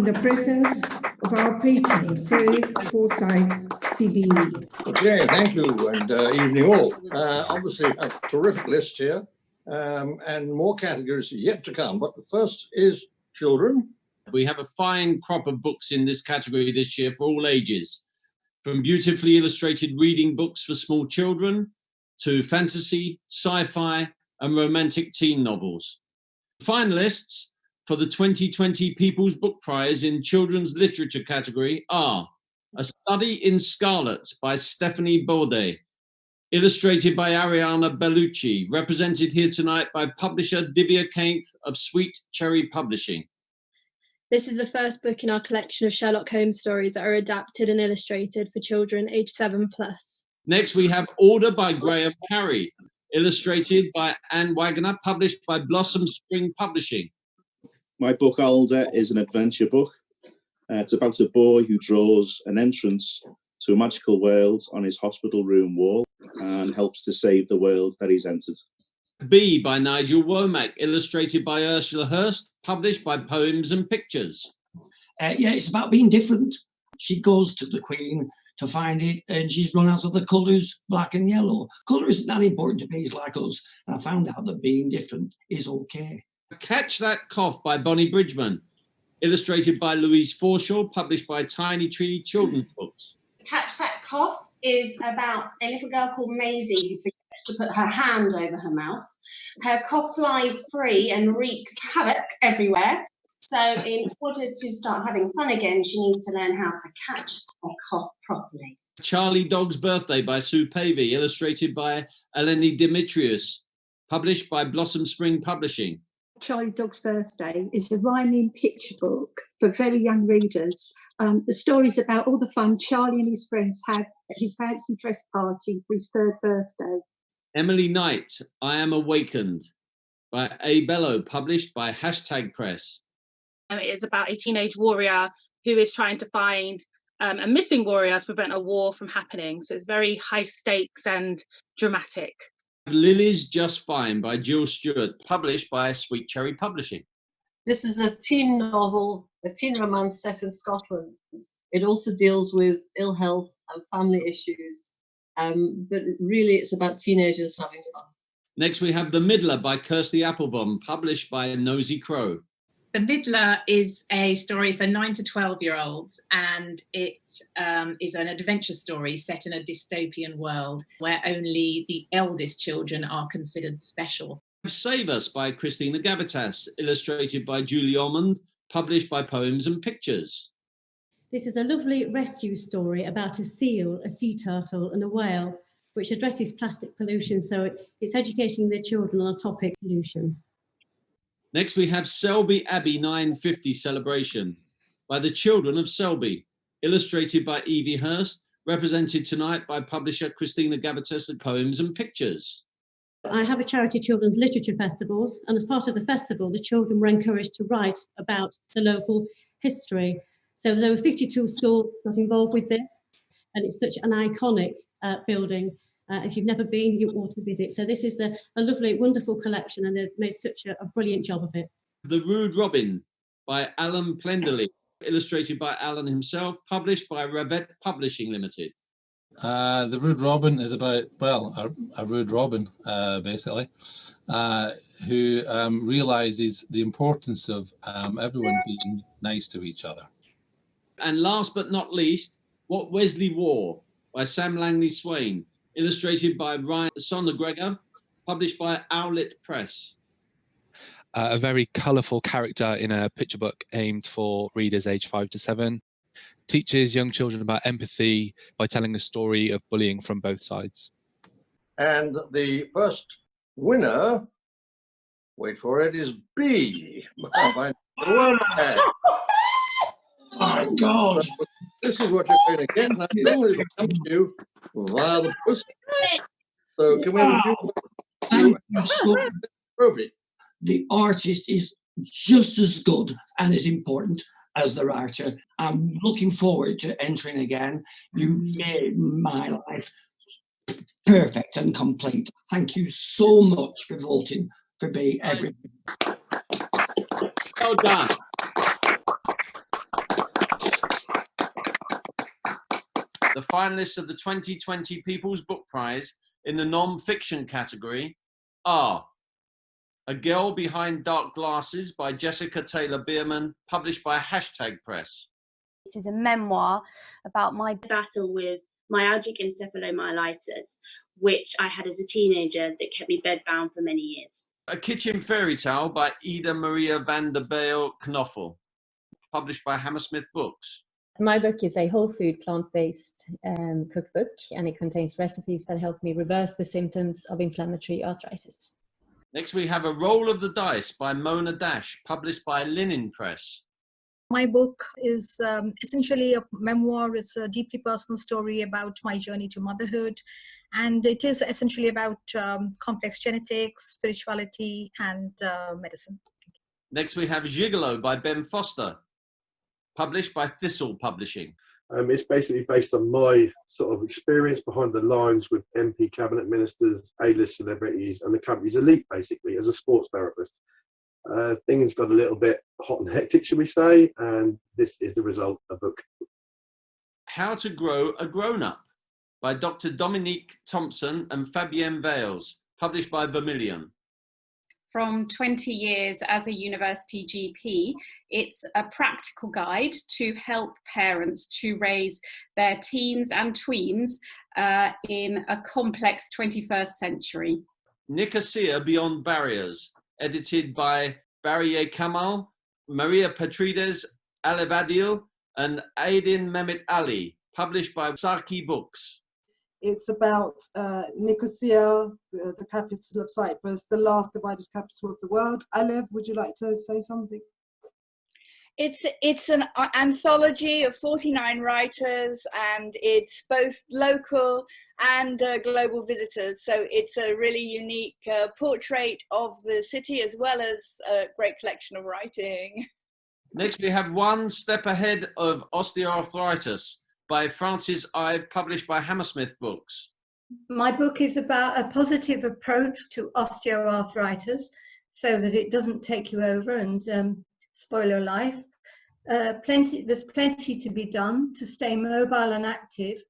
in the presence of our patron, Frederick Forsyth, CBE. Okay, thank you, and evening all. Obviously, a terrific list here, and more categories yet to come. But the first is children. We have a fine crop of books in this category this year for all ages, from beautifully illustrated reading books for small children to fantasy, sci-fi, and romantic teen novels. Finalists for the 2020 People's Book Prize in Children's Literature category are A Study in Scarlet by Stephanie Baudet, illustrated by Ariana Bellucci, represented here tonight by publisher Divya Kainth of Sweet Cherry Publishing. This is the first book in our collection of Sherlock Holmes stories that are adapted and illustrated for children aged 7+. Next, we have Alder by Graham Parry, illustrated by Anne Wagner, published by Blossom Spring Publishing. My book, Alder, is an adventure book. It's about a boy who draws an entrance to a magical world on his hospital room wall and helps to save the world that he's entered. B by Nigel Wormack, illustrated by Ursula Hurst, published by Poems and Pictures. Yeah, it's about being different. She goes to the Queen to find it, and she's run out of the colours, black and yellow. Colour isn't that important to bees like us, and I found out that being different is okay. Catch That Cough by Bonnie Bridgman, illustrated by Louise Forshaw, published by Tiny Tree Children's Books. Catch That Cough is about a little girl called Maisie who forgets to put her hand over her mouth. Her cough flies free and wreaks havoc everywhere. So in order to start having fun again, she needs to learn how to catch a cough properly. Charlie Dog's Birthday by Sue Pavey, illustrated by Eleni Dimitrius, published by Blossom Spring Publishing. Charlie Dog's Birthday is a rhyming picture book for very young readers. The story's about all the fun Charlie and his friends had at his fancy dress party for his 3rd birthday. Emily Knight, I Am Awakened, by A. Bello, published by Hashtag Press. It is about a teenage warrior who is trying to find a missing warrior to prevent a war from happening. So it's very high stakes and dramatic. Lily's Just Fine by Jill Stewart, published by Sweet Cherry Publishing. This is a teen novel, a teen romance set in Scotland. It also deals with ill health and family issues, but really it's about teenagers having fun. Next we have The Middler by Kirsty Applebaum, published by Nosy Crow. The Middler is a story for 9 to 12-year-olds, and it is an adventure story set in a dystopian world where only the eldest children are considered special. Save Us by Christina Gavitas, illustrated by Julie Ormond, published by Poems and Pictures. This is a lovely rescue story about a seal, a sea turtle and a whale, which addresses plastic pollution, so it's educating their children on a topic, pollution. Next, we have Selby Abbey 950 Celebration by the Children of Selby, illustrated by Evie Hurst, represented tonight by publisher Christina Gavitas at Poems and Pictures. I have a charity children's literature festivals, and as part of the festival, the children were encouraged to write about the local history. So there were 52 schools got involved with this, and it's such an iconic building. If you've never been, you ought to visit. So this is a lovely, wonderful collection, and they've made such a brilliant job of it. The Rude Robin by Alan Plenderly, illustrated by Alan himself, published by Ravette Publishing Limited. The Rude Robin is about, well, a rude robin, basically, who realises the importance of everyone being nice to each other. And last but not least, What Wesley Wore by Sam Langley Swain, illustrated by Ryan Sondergregor, published by Owlet Press. A very colourful character in a picture book aimed for readers aged 5 to 7. Teaches young children about empathy by telling a story of bullying from both sides. And the first winner, wait for it, is B. By Wormack. My God! This is what you're going to get. Now, it will come to you via the post. So can we have a few? Thank you so much. Trophy. The artist is just as good and as important as the writer. I'm looking forward to entering again. You made my life perfect and complete. Thank you so much for voting for me every. Well done. The finalists of the 2020 People's Book Prize in the non-fiction category are A Girl Behind Dark Glasses by Jessica Taylor-Bearman, published by Hashtag Press. It is a memoir about my battle with myalgic encephalomyelitis, which I had as a teenager that kept me bedbound for many years. A Kitchen Fairy Tale by Ida Maria van der Bijl Knoffel, published by Hammersmith Books. My book is a whole food, plant-based cookbook, and it contains recipes that help me reverse the symptoms of inflammatory arthritis. Next, we have A Roll of the Dice by Mona Dash, published by Linen Press. My book is essentially a memoir. It's a deeply personal story about my journey to motherhood. And it is essentially about complex genetics, spirituality, and medicine. Next, we have Gigolo by Ben Foster, published by Thistle Publishing. It's basically based on my sort of experience behind the lines with MP cabinet ministers, A-list celebrities, and the company's elite, basically, as a sports therapist. Things got a little bit hot and hectic, should we say, and this is the result of the book. How to Grow a Grown-Up by Dr. Dominique Thompson and Fabienne Vales, published by Vermilion. From 20 years as a university GP, it's a practical guide to help parents to raise their teens and tweens in a complex 21st century. Nicosia Beyond Barriers, edited by Barrier Kamal, Maria Patrides Alevadil, and Aydin Mehmet Ali, published by Saki Books. It's about Nicosia, the capital of Cyprus, the last divided capital of the world. Alev, would you like to say something? It's an anthology of 49 writers, and it's both local and global visitors. So it's a really unique portrait of the city, as well as a great collection of writing. Next, we have One Step Ahead of Osteoarthritis by Frances Ive, published by Hammersmith Books. My book is about a positive approach to osteoarthritis so that it doesn't take you over and spoil your life. There's plenty to be done to stay mobile and active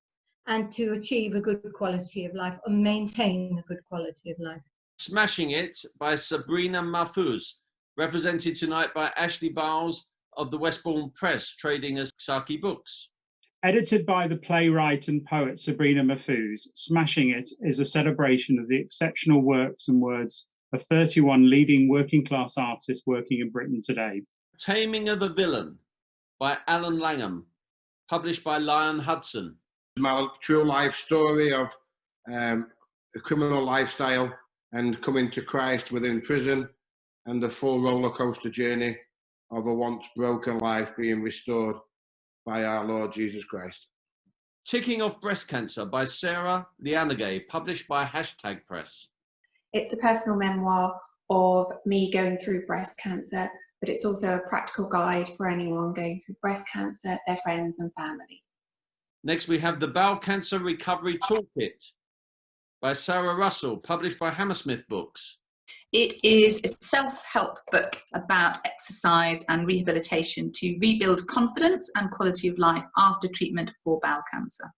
and to achieve a good quality of life or maintain a good quality of life. Smashing It by Sabrina Mahfouz, represented tonight by Ashley Bowles of the Westbourne Press, trading as Saki Books. Edited by the playwright and poet Sabrina Mahfouz, Smashing It is a celebration of the exceptional works and words of 31 leading working-class artists working in Britain today. Taming of a Villain by Alan Langham, published by Lion Hudson. My true life story of a criminal lifestyle and coming to Christ within prison, and the full roller coaster journey of a once broken life being restored by our Lord Jesus Christ. Ticking Off Breast Cancer by Sarah Lianagay, published by Hashtag Press. It's a personal memoir of me going through breast cancer, but it's also a practical guide for anyone going through breast cancer, their friends and family. Next, we have The Bowel Cancer Recovery Toolkit by Sarah Russell, published by Hammersmith Books. It is a self-help book about exercise and rehabilitation to rebuild confidence and quality of life after treatment for bowel cancer.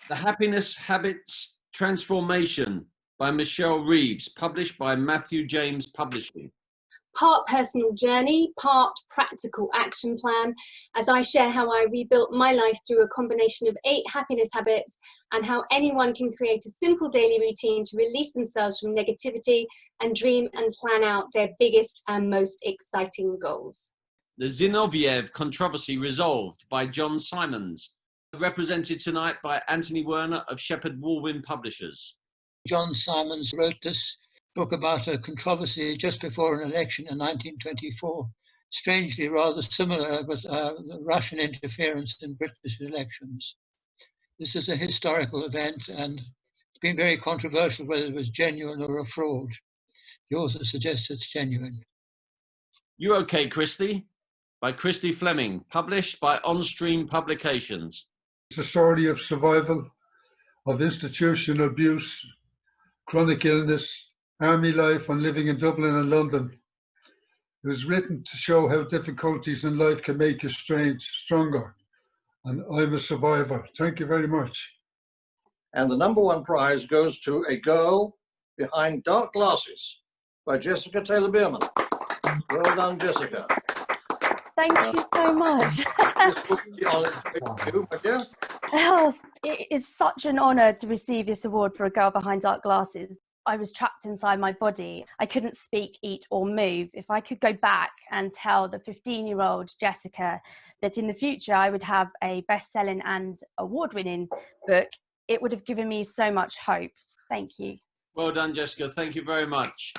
The Happiness Habits Transformation by Michelle Reeves, published by Matthew James Publishing. Part personal journey, part practical action plan, as I share how I rebuilt my life through a combination of 8 happiness habits and how anyone can create a simple daily routine to release themselves from negativity and dream and plan out their biggest and most exciting goals. The Zinoviev Controversy Resolved by John Simons, represented tonight by Anthony Werner of Shepherd Walwyn Publishers. John Simons wrote this book about a controversy just before an election in 1924, strangely rather similar with Russian interference in British elections. This is a historical event, and it's been very controversial whether it was genuine or a fraud. The author suggests it's genuine. You OK, Christy? By Christy Fleming, published by Onstream Publications. It's a story of survival, of institutional abuse, chronic illness, army life and living in Dublin and London. It was written to show how difficulties in life can make you stronger and I'm a survivor. Thank you very much. And the #1 prize goes to A Girl Behind Dark Glasses by Jessica Taylor-Bearman. Well done, Jessica. Thank you so much. This will be honoured to you, my dear. Oh, it is such an honour to receive this award for A Girl Behind Dark Glasses. I was trapped inside my body. I couldn't speak, eat or move. If I could go back and tell the 15-year-old Jessica that in the future I would have a best-selling and award-winning book, it would have given me so much hope. Thank you. Well done, Jessica. Thank you very much.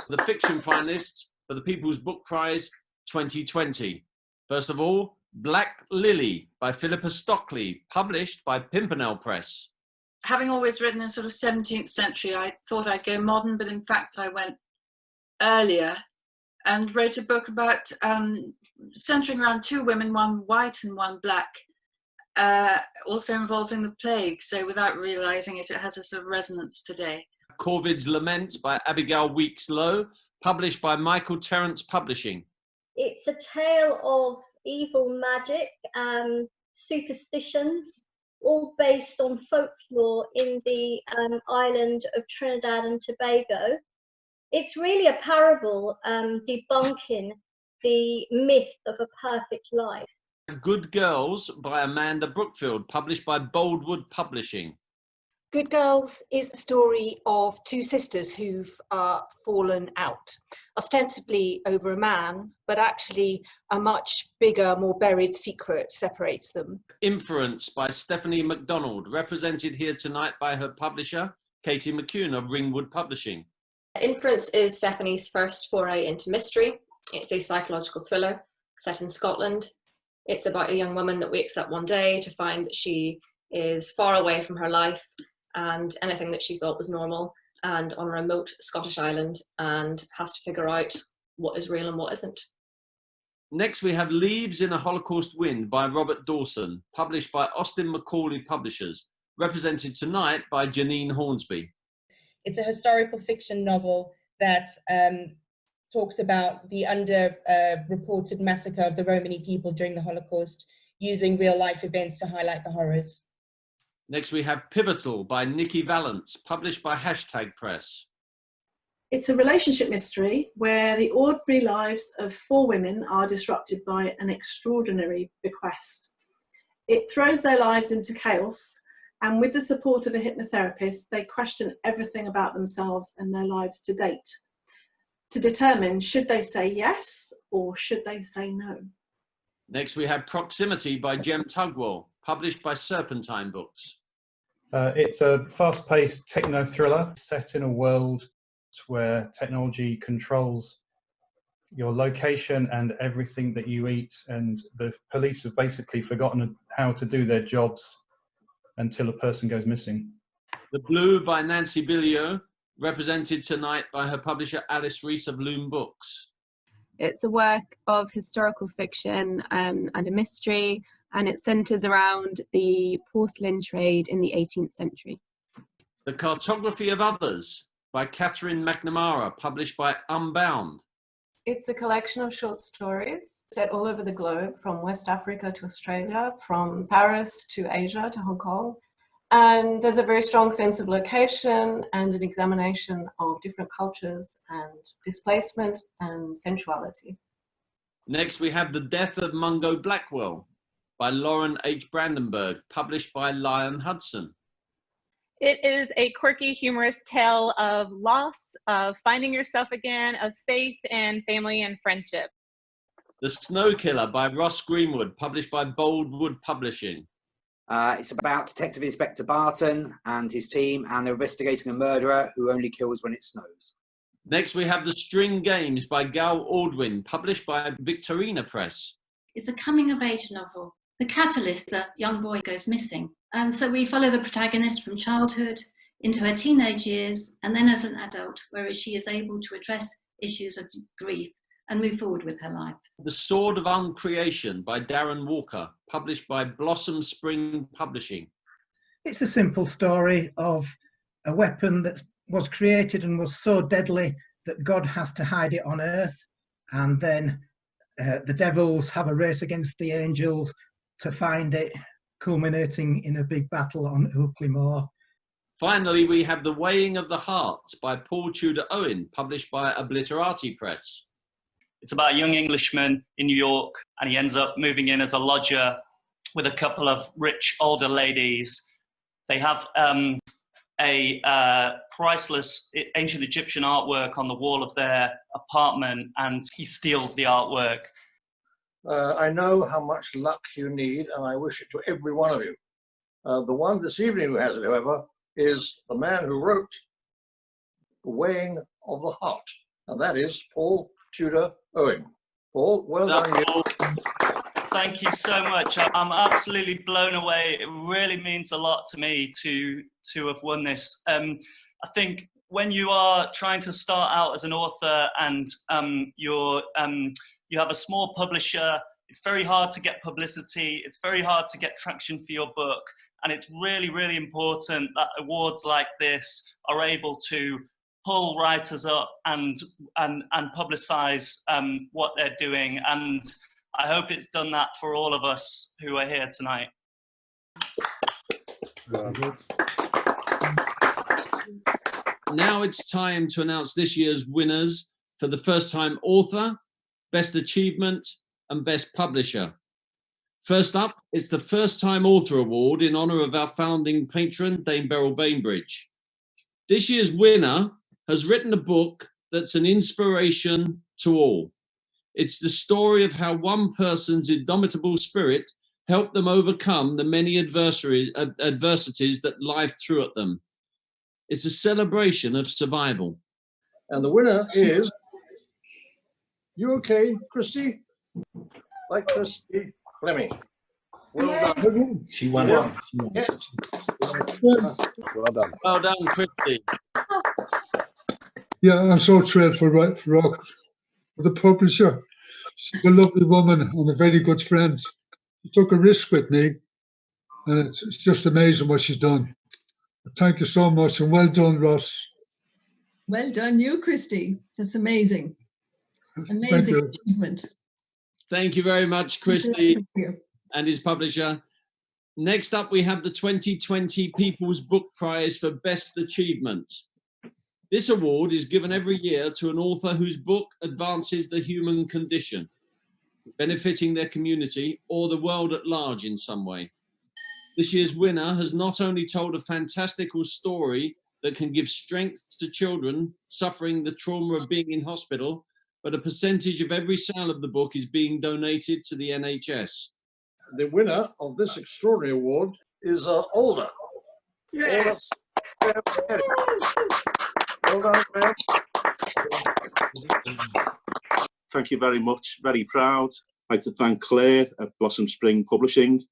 The fiction finalists for the People's Book Prize 2020. First of all, Black Lily by Philippa Stockley, published by Pimpernel Press. Having always written in sort of 17th century, I thought I'd go modern, but in fact I went earlier and wrote a book about centering around 2 women, one white and one black, also involving the plague. So without realising it, it has a sort of resonance today. Corvid's Lament by Abigail Weeks Lowe, published by Michael Terrance Publishing. It's a tale of evil magic, superstitions, all based on folklore in the island of Trinidad and Tobago. It's really a parable debunking the myth of a perfect life. Good Girls by Amanda Brookfield, published by Boldwood Publishing. Good Girls is the story of 2 sisters who've fallen out, ostensibly over a man, but actually a much bigger, more buried secret separates them. Inference by Stephanie MacDonald, represented here tonight by her publisher, Katie McCune of Ringwood Publishing. Inference is Stephanie's first foray into mystery. It's a psychological thriller set in Scotland. It's about a young woman that wakes up one day to find that she is far away from her life and anything that she thought was normal, and on a remote Scottish island, and has to figure out what is real and what isn't. Next we have Leaves in a Holocaust Wind by Robert Dawson, published by Austin Macaulay Publishers, represented tonight by Janine Hornsby. It's a historical fiction novel that talks about the under-reported massacre of the Romani people during the Holocaust, using real-life events to highlight the horrors. Next we have Pivotal by Nikki Valance, published by Hashtag Press. It's a relationship mystery where the ordinary lives of 4 women are disrupted by an extraordinary bequest. It throws their lives into chaos, and with the support of a hypnotherapist, they question everything about themselves and their lives to date, to determine should they say yes or should they say no. Next we have Proximity by Jem Tugwell, published by Serpentine Books. It's a fast-paced techno-thriller set in a world where technology controls your location and everything that you eat, and the police have basically forgotten how to do their jobs until a person goes missing. The Blue by Nancy Billiot, represented tonight by her publisher Alice Rees of Loom Books. It's a work of historical fiction and a mystery, and it centres around the porcelain trade in the 18th century. The Cartography of Others by Catherine McNamara, published by Unbound. It's a collection of short stories set all over the globe, from West Africa to Australia, from Paris to Asia to Hong Kong. And there's a very strong sense of location and an examination of different cultures and displacement and sensuality. Next we have The Death of Mungo Blackwell by Lauren H. Brandenburg, published by Lion Hudson. It is a quirky, humorous tale of loss, of finding yourself again, of faith and family and friendship. The Snow Killer by Ross Greenwood, published by Boldwood Publishing. It's about Detective Inspector Barton and his team, and they're investigating a murderer who only kills when it snows. Next we have The String Games by Gal Aldwin, published by Victorina Press. It's a coming-of-age novel. The catalyst, a young boy goes missing. And so we follow the protagonist from childhood into her teenage years, and then as an adult, whereas she is able to address issues of grief and move forward with her life. The Sword of Uncreation by Darren Walker, published by Blossom Spring Publishing. It's a simple story of a weapon that was created and was so deadly that God has to hide it on earth, and then The devils have a race against the angels to find it, culminating in a big battle on Ilkley Moor. Finally, we have The Weighing of the Heart by Paul Tudor Owen, published by Obliterati Press. It's about a young Englishman in New York, and he ends up moving in as a lodger with a couple of rich older ladies. They have a priceless ancient Egyptian artwork on the wall of their apartment, and he steals the artwork. I know how much luck you need, and I wish it to every one of you. The one this evening who has it, however, is the man who wrote The Weighing of the Heart, and that is Paul Tudor Owen. Paul, well done. You. Thank you so much. I'm absolutely blown away. It really means a lot to me to have won this. I think when you are trying to start out as an author and you have a small publisher, it's very hard to get publicity. It's very hard to get traction for your book. And it's really, really important that awards like this are able to pull writers up and publicize what they're doing. And I hope it's done that for all of us who are here tonight. Now it's time to announce this year's winners for the First Time Author, Best Achievement, and Best Publisher. First up, it's the First Time Author Award in honour of our founding patron, Dame Beryl Bainbridge. This year's winner has written a book that's an inspiration to all. It's the story of how one person's indomitable spirit helped them overcome the many adversities that life threw at them. It's a celebration of survival. And the winner is, you okay, Christy? Like Christy Fleming. Well done. She won Well it. Well done. Well done, Christy. Yeah, I'm so thrilled for the publisher. She's a lovely woman and a very good friend. She took a risk with me, and it's just amazing what she's done. Thank you so much, and well done, Ross. Well done, you, Christy. That's amazing. Amazing achievement. Thank you very much, Christy and his publisher. Next up, we have the 2020 People's Book Prize for Best Achievement. This award is given every year to an author whose book advances the human condition, benefiting their community or the world at large in some way. This year's winner has not only told a fantastical story that can give strength to children suffering the trauma of being in hospital, but a percentage of every sale of the book is being donated to the NHS. The winner of this extraordinary award is Alder. Yes. Alder. Well done, Graham. Thank you very much. Very proud. I'd like to thank Claire at Blossom Spring Publishing.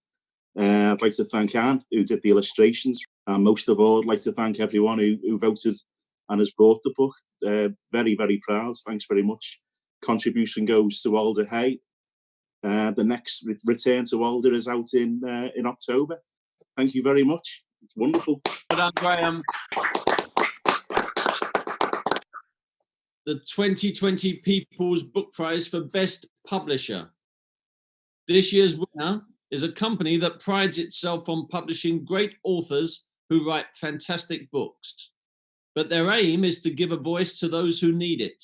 I'd like to thank Anne, who did the illustrations. And most of all, I'd like to thank everyone who voted and has bought the book. Very, very proud. Thanks very much. Contribution goes to Alder Hay. The next return to Alder is out in October. Thank you very much. It's wonderful. Well done, Graham. The 2020 People's Book Prize for Best Publisher. This year's winner is a company that prides itself on publishing great authors who write fantastic books. But their aim is to give a voice to those who need it,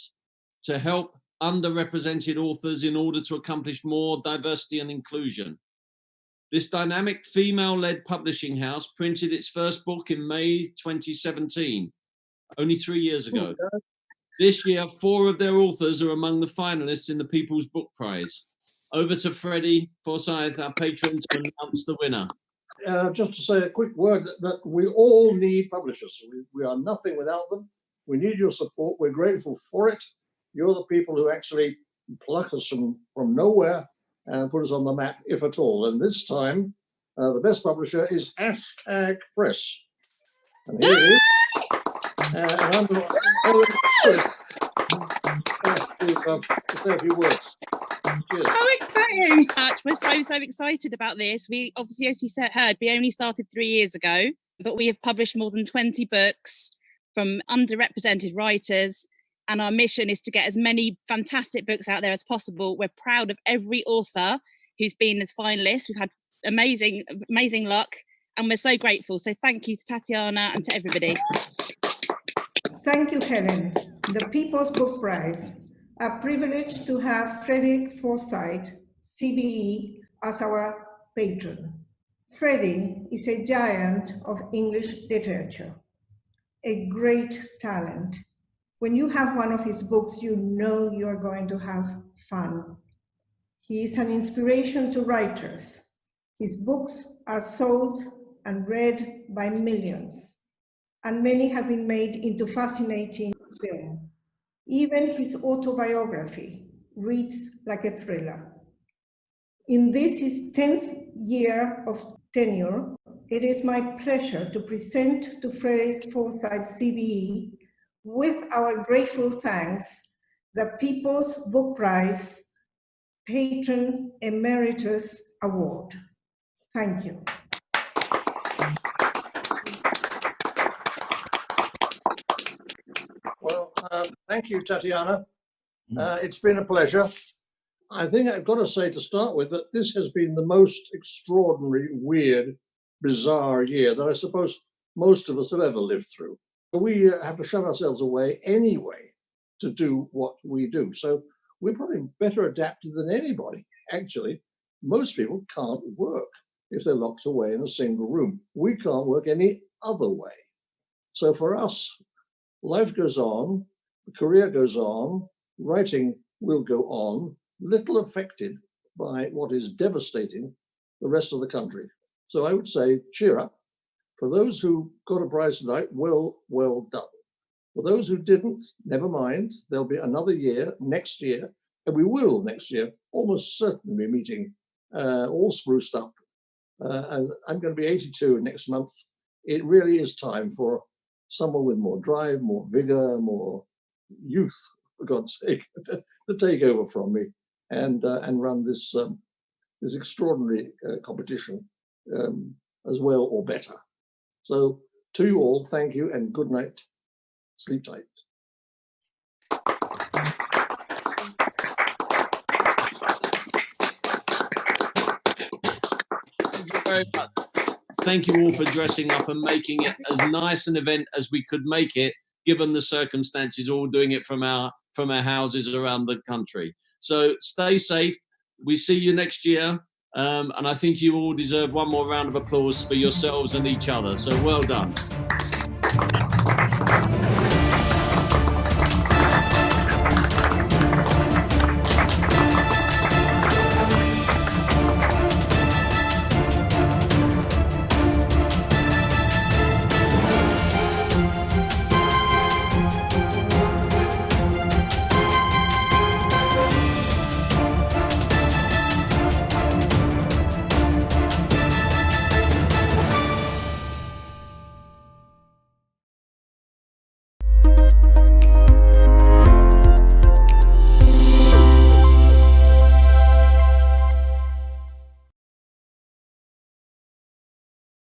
to help underrepresented authors in order to accomplish more diversity and inclusion. This dynamic female-led publishing house printed its first book in May 2017, only 3 years ago. This year, 4 of their authors are among the finalists in the People's Book Prize. Over to Freddie Forsyth, our patron, to announce the winner. Just to say a quick word that we all need publishers. We are nothing without them. We need your support. We're grateful for it. You're the people who actually pluck us from nowhere and put us on the map, if at all. And this time, the best publisher is #Press. And here it is. And I'm going to say a few words. Cheers. So exciting! We're so excited about this. We obviously, as you heard, we only started 3 years ago, but we have published more than 20 books from underrepresented writers and our mission is to get as many fantastic books out there as possible. We're proud of every author who's been as finalists. We've had amazing luck, and we're so grateful. So thank you to Tatiana and to everybody. Thank you, Helen. The People's Book Prize. A privilege to have Frederick Forsyth, CBE, as our patron. Freddie is a giant of English literature, a great talent. When you have one of his books, you know you're going to have fun. He is an inspiration to writers. His books are sold and read by millions, and many have been made into fascinating films. Even his autobiography reads like a thriller. In this his 10th year of tenure, it is my pleasure to present to Frederick Forsyth CBE, with our grateful thanks, the People's Book Prize Patron Emeritus Award. Thank you. Well, thank you, Tatiana. It's been a pleasure. I think I've got to say to start with that this has been the most extraordinary, weird, bizarre year that I suppose most of us have ever lived through. We have to shut ourselves away anyway to do what we do. So we're probably better adapted than anybody. Actually, most people can't work if they're locked away in a single room. We can't work any other way. So for us, life goes on, the career goes on, writing will go on, little affected by what is devastating the rest of the country. So I would say, cheer up. For those who got a prize tonight, well done. For those who didn't, never mind. There'll be another year, next year, and we will next year almost certainly be meeting all spruced up. And I'm going to be 82 next month. It really is time for someone with more drive, more vigor, more youth, for God's sake, to take over from me and run this this extraordinary competition as well or better. So to you all, thank you and good night. Sleep tight. Thank you very much. Thank you all for dressing up and making it as nice an event as we could make it, given the circumstances, all doing it from our houses around the country. So stay safe. We see you next year. And I think you all deserve one more round of applause for yourselves and each other. So well done.